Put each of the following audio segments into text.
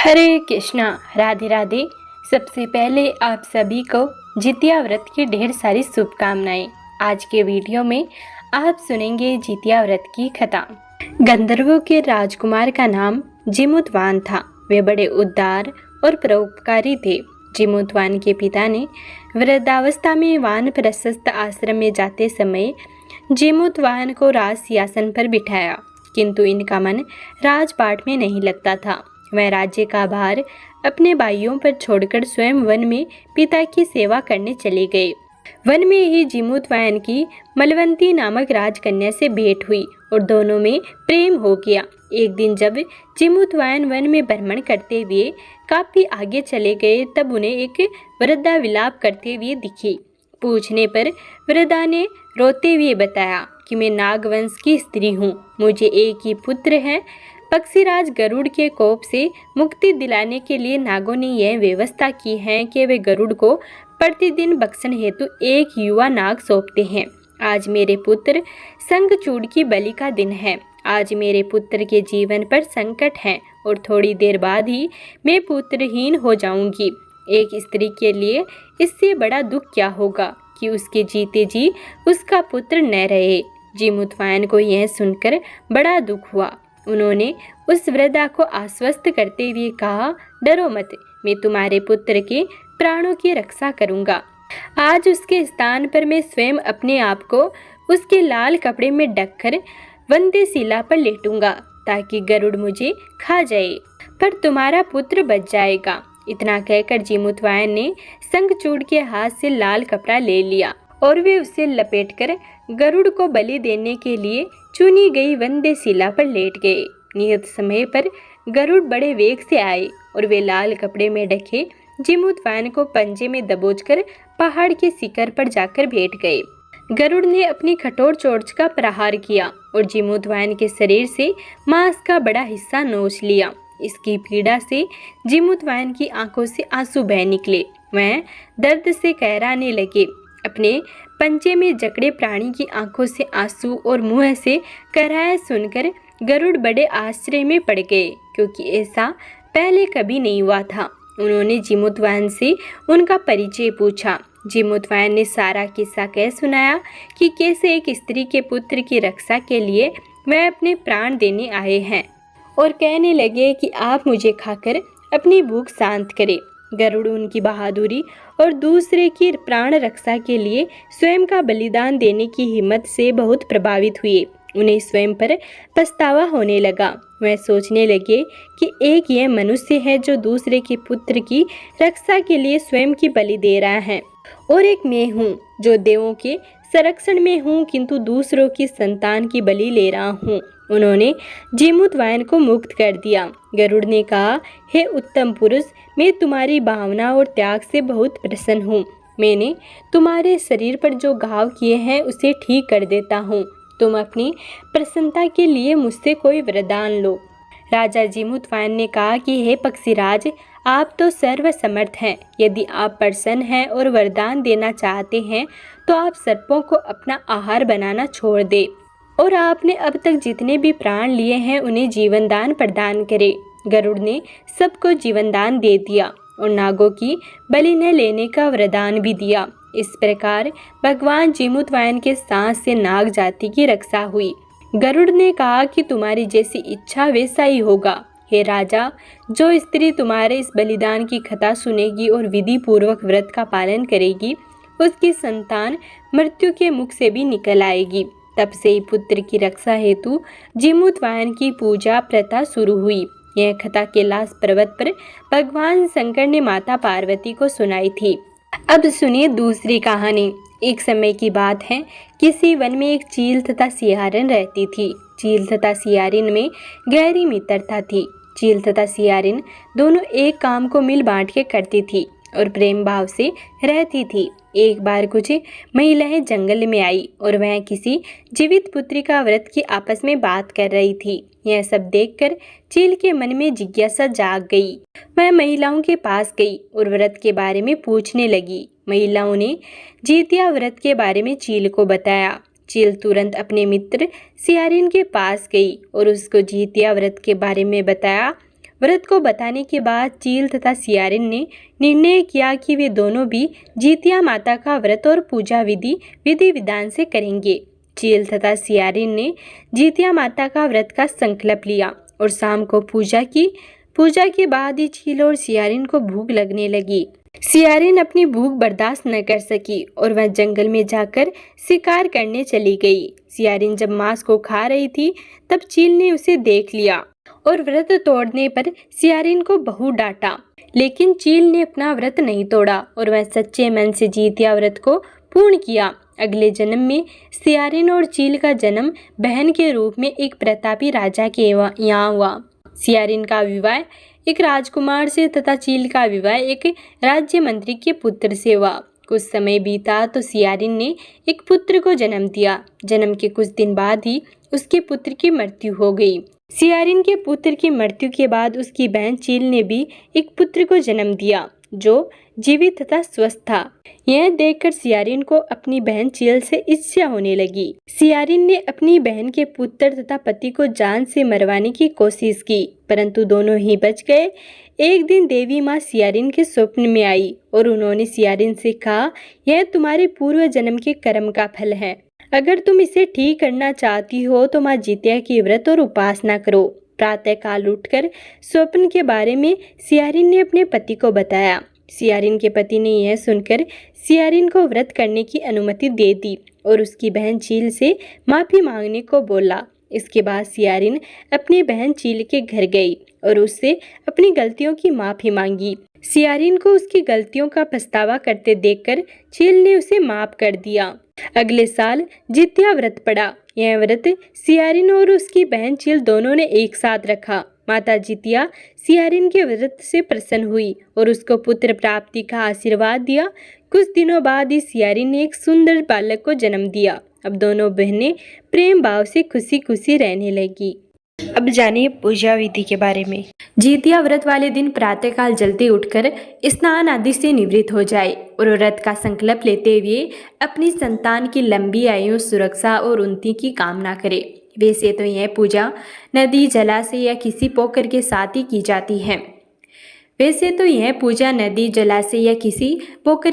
हरे कृष्णा, राधे राधे। सबसे पहले आप सभी को जितिया व्रत की ढेर सारी शुभकामनाएं। आज के वीडियो में आप सुनेंगे जितिया व्रत की कथा। गंधर्वों के राजकुमार का नाम जिमुतवान था। वे बड़े उदार और परोपकारी थे। जिमुतवान के पिता ने वृद्धावस्था में वानप्रस्थ आश्रम में जाते समय जिमुतवान को राज सिंहासन पर बिठाया, किंतु इनका मन राजपाट में नहीं लगता था। वह राज्य का भार अपने भाइयों पर छोड़कर स्वयं वन में पिता की सेवा करने चले गए। वन में ही जिमुतवान की मलवंती नामक राजकन्या से भेंट हुई और दोनों में प्रेम हो गया। एक दिन जब जिमुतवान वन में भ्रमण करते हुए काफी आगे चले गए, तब उन्हें एक वृद्धा विलाप करते हुए दिखी। पूछने पर वृद्धा ने रोते हुए बताया कि मैं नागवंश की स्त्री हूँ। मुझे एक ही पुत्र है। पक्षीराज गरुड़ के कोप से मुक्ति दिलाने के लिए नागों ने यह व्यवस्था की है कि वे गरुड़ को प्रतिदिन भक्षण हेतु एक युवा नाग सौंपते हैं। आज मेरे पुत्र शंखचूड़ की बलि का दिन है। आज मेरे पुत्र के जीवन पर संकट है और थोड़ी देर बाद ही मैं पुत्रहीन हो जाऊंगी। एक स्त्री के लिए इससे बड़ा दुख क्या होगा कि उसके जीते जी उसका पुत्र न रहे। जिमुतवान को यह सुनकर बड़ा दुख हुआ। उन्होंने उस वृद्धा को आश्वस्त करते हुए कहा, डरो मत, मैं तुम्हारे पुत्र के प्राणों की रक्षा करूंगा। आज उसके स्थान पर मैं स्वयं अपने आप को उसके लाल कपड़े में ढककर वंदे शिला पर लेटूंगा ताकि गरुड़ मुझे खा जाए, पर तुम्हारा पुत्र बच जाएगा। इतना कहकर जिमुतवान ने शंखचूड़ के हाथ से लाल कपड़ा ले लिया और वे उसे लपेटकर गरुड़ को बलि देने के लिए चुनी गई वंदे शिला पर लेट गए। नियत समय पर गरुड़ बड़े वेग से आए और वे लाल कपड़े में ढके जिमुतवान को पंजे में दबोचकर पहाड़ के शिखर पर जाकर बैठ गए। गरुड़ ने अपनी कठोर चोंच का प्रहार किया और जिमुतवान के शरीर से मांस का बड़ा हिस्सा नोच लिया। इसकी पीड़ा से जिमुतवान की आंखों से आंसू बह निकले। वह दर्द से कहराने लगे। अपने पंजे में जकड़े प्राणी की आंखों से आंसू और मुंह से कराह सुनकर गरुड़ बड़े आश्चर्य में पड़ गए, क्योंकि ऐसा पहले कभी नहीं हुआ था। उन्होंने जिमुतवान से उनका परिचय पूछा। जिमुतवान ने सारा किस्सा कह सुनाया कि कैसे एक स्त्री के पुत्र की रक्षा के लिए वह अपने प्राण देने आए हैं और कहने लगे कि आप मुझे खाकर अपनी भूख शांत करें। गरुड़ उनकी बहादुरी और दूसरे की प्राण रक्षा के लिए स्वयं का बलिदान देने की हिम्मत से बहुत प्रभावित हुए। उन्हें स्वयं पर पछतावा होने लगा। वह सोचने लगे कि एक यह मनुष्य है जो दूसरे के पुत्र की रक्षा के लिए स्वयं की बलि दे रहा है, और एक मैं हूँ जो देवों के संरक्षण में हूँ किंतु दूसरों की संतान की बलि ले रहा हूँ। उन्होंने जिमुतवान को मुक्त कर दिया। गरुड़ ने कहा, हे उत्तम पुरुष, मैं तुम्हारी भावना और त्याग से बहुत प्रसन्न हूँ। मैंने तुम्हारे शरीर पर जो घाव किए हैं उसे ठीक कर देता हूँ। तुम अपनी प्रसन्नता के लिए मुझसे कोई वरदान लो। राजा जिमुतवान ने कहा कि हे पक्षीराज, आप तो सर्वसमर्थ हैं। यदि आप प्रसन्न हैं और वरदान देना चाहते हैं तो आप सर्पों को अपना आहार बनाना छोड़ दें और आपने अब तक जितने भी प्राण लिए हैं उन्हें जीवनदान प्रदान करें। गरुड़ ने सबको जीवनदान दे दिया और नागों की बलि न लेने का वरदान भी दिया। इस प्रकार भगवान जिमुतवान के साथ से नाग जाति की रक्षा हुई। गरुड़ ने कहा कि तुम्हारी जैसी इच्छा वैसा ही होगा। हे राजा, जो स्त्री तुम्हारे इस बलिदान की कथा सुनेगी और विधि पूर्वक व्रत का पालन करेगी, उसकी संतान मृत्यु के मुख से भी निकल आएगी। तब से ही पुत्र की रक्षा हेतु जिमुतवान की पूजा प्रथा शुरू हुई। यह कथा कैलाश पर्वत पर भगवान शंकर ने माता पार्वती को सुनाई थी। अब सुनिए दूसरी कहानी। एक समय की बात है, किसी वन में एक चील तथा सियारिन रहती थी। चील तथा सियारिन में गहरी मित्रता थी। चील तथा सियारिन दोनों एक काम को मिल बांट के करती थी और प्रेम भाव से रहती थी। एक बार कुछ महिलाएं जंगल में आई और वह किसी जीवित पुत्री का व्रत की आपस में बात कर रही थी। यह सब देखकर चील के मन में जिज्ञासा जाग गई। वह महिलाओं के पास गई और व्रत के बारे में पूछने लगी। महिलाओं ने जितिया व्रत के बारे में चील को बताया। चील तुरंत अपने मित्र सियारिन के पास गई और उसको जितिया व्रत के बारे में बताया। व्रत को बताने के बाद चील तथा सियारिन ने निर्णय किया कि वे दोनों भी जितिया माता का व्रत और पूजा विधि विधान से करेंगे। चील तथा सियारिन ने जितिया माता का व्रत का संकल्प लिया और शाम को पूजा की। पूजा के बाद ही चील और सियारिन को भूख लगने लगी। सियारिन अपनी भूख बर्दाश्त न कर सकी और वह जंगल में जाकर शिकार करने चली गई। सियारिन जब मांस को खा रही थी तब चील ने उसे देख लिया और व्रत तोड़ने पर सियारिन को बहुत डांटा, लेकिन चील ने अपना व्रत नहीं तोड़ा और वह सच्चे मन से जितिया व्रत को पूर्ण किया। अगले जन्म में सियारिन और चील का जन्म बहन के रूप में एक प्रतापी राजा के यहाँ हुआ। सियारिन का विवाह एक राजकुमार से तथा चील का विवाह एक राज्य मंत्री के पुत्र से हुआ। कुछ समय बीता तो सियारिन ने एक पुत्र को जन्म दिया। जन्म के कुछ दिन बाद ही उसके पुत्र की मृत्यु हो गई। सियारिन के पुत्र की मृत्यु के बाद उसकी बहन चील ने भी एक पुत्र को जन्म दिया जो जीवित तथा स्वस्थ था। यह देखकर सियारिन को अपनी बहन चील से ईर्ष्या होने लगी। सियारिन ने अपनी बहन के पुत्र तथा पति को जान से मरवाने की कोशिश की, परंतु दोनों ही बच गए। एक दिन देवी माँ सियारिन के स्वप्न में आई और उन्होंने सियारिन से कहा, यह तुम्हारे पूर्व जन्म के कर्म का फल है। अगर तुम इसे ठीक करना चाहती हो तो माँ जितिया की व्रत और उपासना करो। प्रातःकाल उठकर स्वप्न के बारे में सियारिन ने अपने पति को बताया। सियारिन के पति ने यह सुनकर सियारिन को व्रत करने की अनुमति दे दी और उसकी बहन चील से माफ़ी मांगने को बोला। इसके बाद सियारिन अपनी बहन चील के घर गई और उससे अपनी गलतियों की माफ़ी मांगी। सियारिन को उसकी गलतियों का पछतावा करते देखकर चील ने उसे माफ़ कर दिया। अगले साल जितिया व्रत पड़ा। यह व्रत सियारिन और उसकी बहन चील दोनों ने एक साथ रखा। माता जितिया सियारिन के व्रत से प्रसन्न हुई और उसको पुत्र प्राप्ति का आशीर्वाद दिया। कुछ दिनों बाद ही सियारिन ने एक सुंदर बालक को जन्म दिया। अब दोनों बहनें प्रेम भाव से खुशी खुशी रहने लगी। अब जानिए पूजा विधि के बारे में। जितिया व्रत वाले दिन प्रातःकाल जल्दी उठकर स्नान आदि से निवृत्त हो जाए और व्रत का संकल्प लेते हुए अपनी संतान की लंबी आयु, सुरक्षा और उन्नति की कामना करे। वैसे तो यह पूजा नदी, जलाशय या किसी पोखर के साथ ही की जाती है।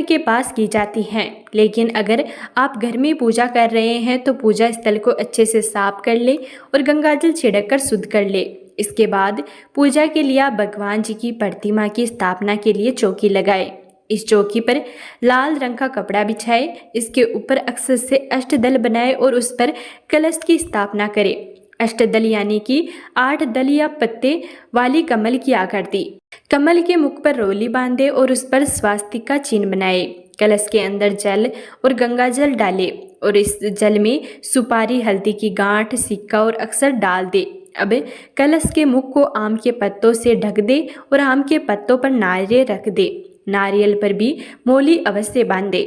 के पास की जाती है, लेकिन अगर आप घर में पूजा कर रहे हैं तो पूजा स्थल को अच्छे से साफ कर ले और गंगाजल छिड़क कर शुद्ध कर ले। इसके बाद पूजा के लिए आप भगवान जी की प्रतिमा की स्थापना के लिए चौकी लगाए। इस चौकी पर लाल रंग का कपड़ा बिछाए, इसके ऊपर अक्षर से अष्टदल बनाए और उस पर कलश की स्थापना करें। अष्टदल यानी कि 8 दल या पत्ते वाली कमल की आकृति। कमल के मुख पर रोली बांधे और उस पर स्वास्तिक का चिन्ह बनाए। कलश के अंदर जल और गंगा जल डाले और इस जल में सुपारी, हल्दी की गांठ, सिक्का और अक्षर डाल दे। अब कलश के मुख को आम के पत्तों से ढक दे और आम के पत्तों पर नारियल रख दे। नारियल पर भी मोली अवश्य बांधे।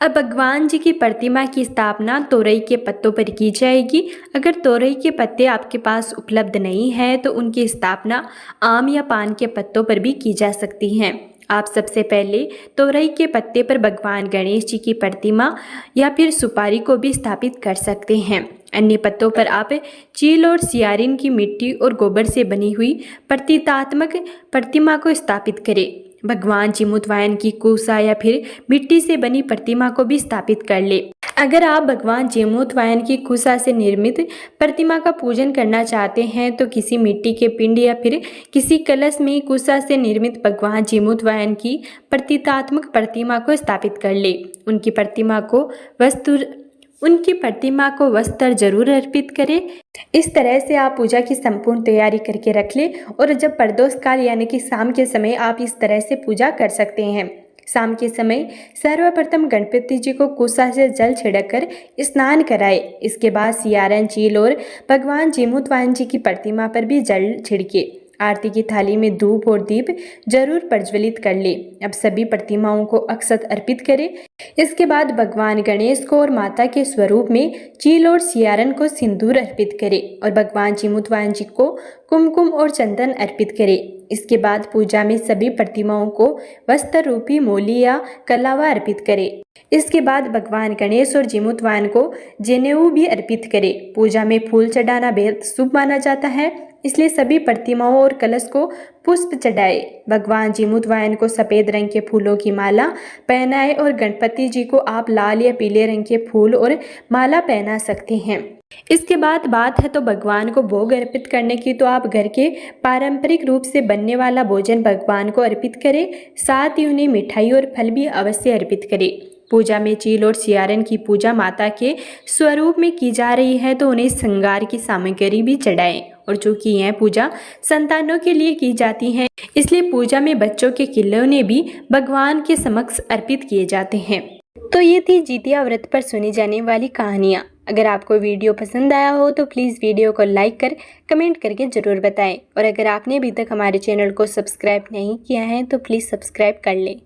अब भगवान जी की प्रतिमा की स्थापना तोरई के पत्तों पर की जाएगी। अगर तोरई के पत्ते आपके पास उपलब्ध नहीं है तो उनकी स्थापना आम या पान के पत्तों पर भी की जा सकती है। आप सबसे पहले तोरई के पत्ते पर भगवान गणेश जी की प्रतिमा या फिर सुपारी को भी स्थापित कर सकते हैं। अन्य पत्तों पर आप चील और सियारिन की मिट्टी और गोबर से बनी हुई प्रतीकात्मक प्रतिमा को स्थापित करें। भगवान जीमूतवाहन की कुसा या फिर मिट्टी से बनी प्रतिमा को भी स्थापित कर ले। अगर आप भगवान जीमूतवाहन की कुसा से निर्मित प्रतिमा का पूजन करना चाहते हैं तो किसी मिट्टी के पिंड या फिर किसी कलश में कुसा से निर्मित भगवान जीमूतवाहन की प्रतीकात्मक प्रतिमा को स्थापित कर ले। उनकी प्रतिमा को वस्त्र जरूर अर्पित करें। इस तरह से आप पूजा की संपूर्ण तैयारी करके रख लें और जब प्रदोष काल यानी कि शाम के समय आप इस तरह से पूजा कर सकते हैं। शाम के समय सर्वप्रथम गणपति जी को कुसा से जल छिड़ककर स्नान कराए। इसके बाद सियारिन, चील और भगवान जीमूतवाहन जी की प्रतिमा पर भी जल छिड़के। आरती की थाली में धूप और दीप जरूर प्रज्वलित कर ले। अब सभी प्रतिमाओं को अक्षत अर्पित करें। इसके बाद भगवान गणेश को और माता के स्वरूप में चील और सियारिन को सिंदूर अर्पित करें और भगवान जीमूतवाहन जी को कुमकुम और चंदन अर्पित करें। इसके बाद पूजा में सभी प्रतिमाओं को वस्त्र रूपी मोली या कलावा अर्पित करें। इसके बाद भगवान गणेश और जीमूतवाहन को जनेऊ भी अर्पित करें। पूजा में फूल चढ़ाना बेहद शुभ माना जाता है। इसलिए सभी प्रतिमाओं और कलश को पुष्प चढ़ाए। भगवान जीमूतवाहन को सफ़ेद रंग के फूलों की माला पहनाए और गणपति जी को आप लाल या पीले रंग के फूल और माला पहना सकते हैं। इसके बाद बात है तो भगवान को भोग अर्पित करने की, तो आप घर के पारंपरिक रूप से बनने वाला भोजन भगवान को अर्पित करें, साथ ही उन्हें मिठाई और फल भी अवश्य अर्पित करें। पूजा में चील और सियारन की पूजा माता के स्वरूप में की जा रही है, तो उन्हें श्रृंगार की सामग्री भी चढ़ाएं। और चूंकि यह पूजा संतानों के लिए की जाती है, इसलिए पूजा में बच्चों के खिलौने भी भगवान के समक्ष अर्पित किए जाते हैं। तो ये थी जितिया व्रत पर सुनी जाने वाली कहानियाँ। अगर आपको वीडियो पसंद आया हो तो प्लीज़ वीडियो को लाइक कर कमेंट करके ज़रूर बताएं। और अगर आपने अभी तक हमारे चैनल को सब्सक्राइब नहीं किया है तो प्लीज़ सब्सक्राइब कर लें।